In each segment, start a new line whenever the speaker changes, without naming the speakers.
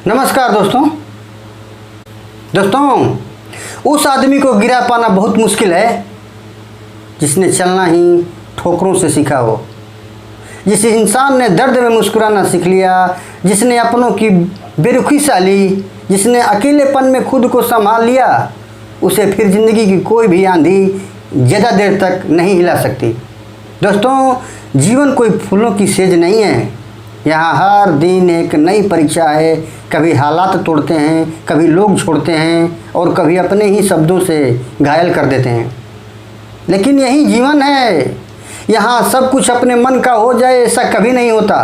नमस्कार दोस्तों, उस आदमी को गिरा पाना बहुत मुश्किल है जिसने चलना ही ठोकरों से सीखा हो। जिस इंसान ने दर्द में मुस्कुराना सीख लिया, जिसने अपनों की बेरुखी साली, जिसने अकेलेपन में खुद को संभाल लिया, उसे फिर ज़िंदगी की कोई भी आंधी ज़्यादा देर तक नहीं हिला सकती। दोस्तों, जीवन कोई फूलों की सेज नहीं है। यहाँ हर दिन एक नई परीक्षा है। कभी हालात तोड़ते हैं, कभी लोग छोड़ते हैं और कभी अपने ही शब्दों से घायल कर देते हैं। लेकिन यही जीवन है। यहाँ सब कुछ अपने मन का हो जाए ऐसा कभी नहीं होता।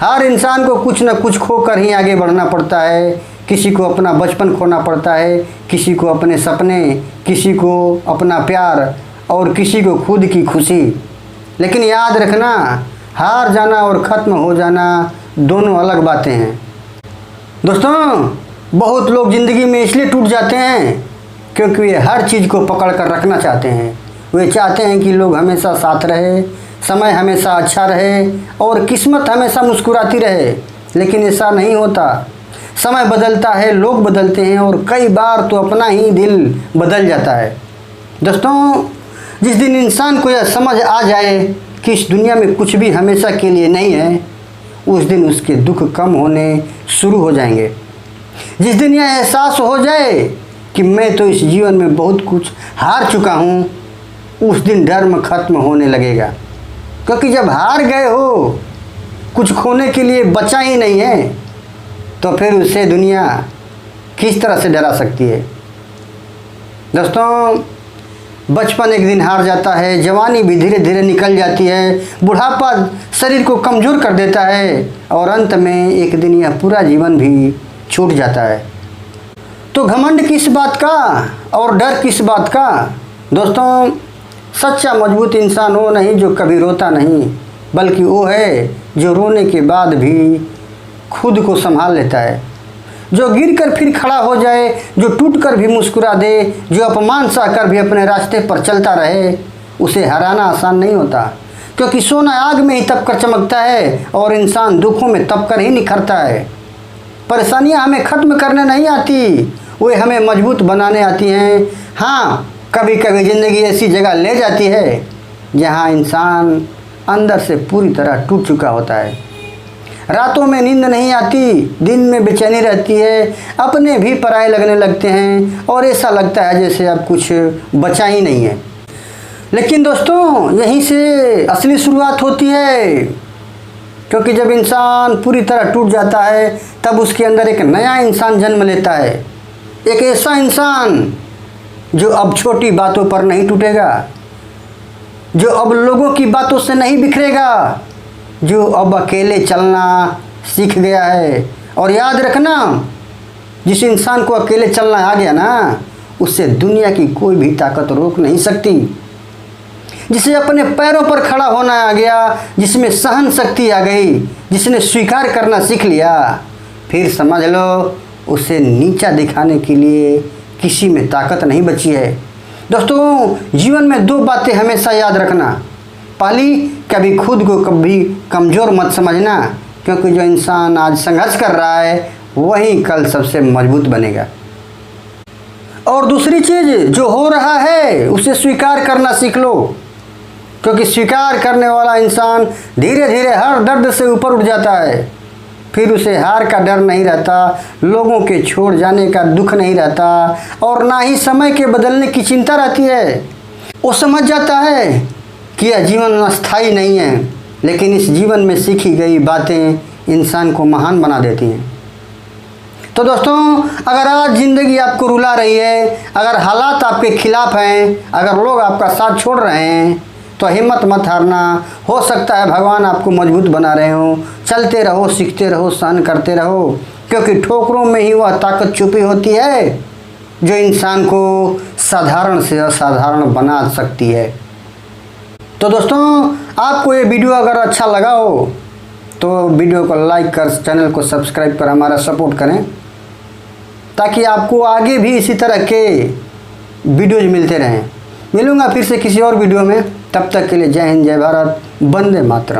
हर इंसान को कुछ न कुछ खोकर ही आगे बढ़ना पड़ता है। किसी को अपना बचपन खोना पड़ता है, किसी को अपने सपने, किसी को अपना प्यार और किसी को खुद की खुशी। लेकिन याद रखना, हार जाना और ख़त्म हो जाना दोनों अलग बातें हैं। दोस्तों, बहुत लोग ज़िंदगी में इसलिए टूट जाते हैं क्योंकि वे हर चीज़ को पकड़ कर रखना चाहते हैं। वे चाहते हैं कि लोग हमेशा साथ रहे, समय हमेशा अच्छा रहे और किस्मत हमेशा मुस्कुराती रहे। लेकिन ऐसा नहीं होता। समय बदलता है, लोग बदलते हैं और कई बार तो अपना ही दिल बदल जाता है। दोस्तों, जिस दिन इंसान को यह समझ आ जाए कि इस दुनिया में कुछ भी हमेशा के लिए नहीं है, उस दिन उसके दुख कम होने शुरू हो जाएंगे। जिस दिन यह एहसास हो जाए कि मैं तो इस जीवन में बहुत कुछ हार चुका हूँ, उस दिन डर ख़त्म होने लगेगा। क्योंकि जब हार गए हो, कुछ खोने के लिए बचा ही नहीं है, तो फिर उसे दुनिया किस तरह से डरा सकती है। दोस्तों, बचपन एक दिन हार जाता है, जवानी भी धीरे धीरे निकल जाती है, बुढ़ापा शरीर को कमज़ोर कर देता है और अंत में एक दिन यह पूरा जीवन भी छूट जाता है। तो घमंड किस बात का और डर किस बात का? दोस्तों, सच्चा मजबूत इंसान वो नहीं जो कभी रोता नहीं, बल्कि वो है जो रोने के बाद भी खुद को संभाल लेता है, जो गिरकर फिर खड़ा हो जाए, जो टूटकर भी मुस्कुरा दे, जो अपमान सहकर भी अपने रास्ते पर चलता रहे। उसे हराना आसान नहीं होता, क्योंकि सोना आग में ही तपकर चमकता है और इंसान दुखों में तपकर ही निखरता है। परेशानियां हमें ख़त्म करने नहीं आती, वे हमें मजबूत बनाने आती हैं। हाँ, कभी कभी ज़िंदगी ऐसी जगह ले जाती है जहाँ इंसान अंदर से पूरी तरह टूट चुका होता है। रातों में नींद नहीं आती, दिन में बेचैनी रहती है, अपने भी पराये लगने लगते हैं और ऐसा लगता है जैसे अब कुछ बचा ही नहीं है। लेकिन दोस्तों, यहीं से असली शुरुआत होती है, क्योंकि जब इंसान पूरी तरह टूट जाता है तब उसके अंदर एक नया इंसान जन्म लेता है। एक ऐसा इंसान जो अब छोटी बातों पर नहीं टूटेगा, जो अब लोगों की बातों से नहीं बिखरेगा, जो अब अकेले चलना सीख गया है। और याद रखना, जिस इंसान को अकेले चलना आ गया ना, उससे दुनिया की कोई भी ताकत रोक नहीं सकती। जिसे अपने पैरों पर खड़ा होना आ गया, जिसमें सहन शक्ति आ गई, जिसने स्वीकार करना सीख लिया, फिर समझ लो उसे नीचा दिखाने के लिए किसी में ताकत नहीं बची है। दोस्तों, जीवन में दो बातें हमेशा याद रखना। पहली, कभी खुद को कभी कमज़ोर मत समझना, क्योंकि जो इंसान आज संघर्ष कर रहा है वही कल सबसे मजबूत बनेगा। और दूसरी चीज़, जो हो रहा है उसे स्वीकार करना सीख लो, क्योंकि स्वीकार करने वाला इंसान धीरे धीरे हर दर्द से ऊपर उठ जाता है। फिर उसे हार का डर नहीं रहता, लोगों के छोड़ जाने का दुख नहीं रहता और ना ही समय के बदलने की चिंता रहती है। वो समझ जाता है कि यह जीवन अस्थायी नहीं है, लेकिन इस जीवन में सीखी गई बातें इंसान को महान बना देती हैं। तो दोस्तों, अगर आज ज़िंदगी आपको रुला रही है, अगर हालात आपके खिलाफ हैं, अगर लोग आपका साथ छोड़ रहे हैं, तो हिम्मत मत हारना। हो सकता है भगवान आपको मजबूत बना रहे हो। चलते रहो, सीखते रहो, सहन करते रहो, क्योंकि ठोकरों में ही वह ताकत छुपी होती है जो इंसान को साधारण से असाधारण बना सकती है। तो दोस्तों, आपको ये वीडियो अगर अच्छा लगा हो तो वीडियो को लाइक कर, चैनल को सब्सक्राइब कर हमारा सपोर्ट करें, ताकि आपको आगे भी इसी तरह के वीडियोज मिलते रहें। मिलूँगा फिर से किसी और वीडियो में। तब तक के लिए जय हिंद, जय भारत, वंदे मातरम।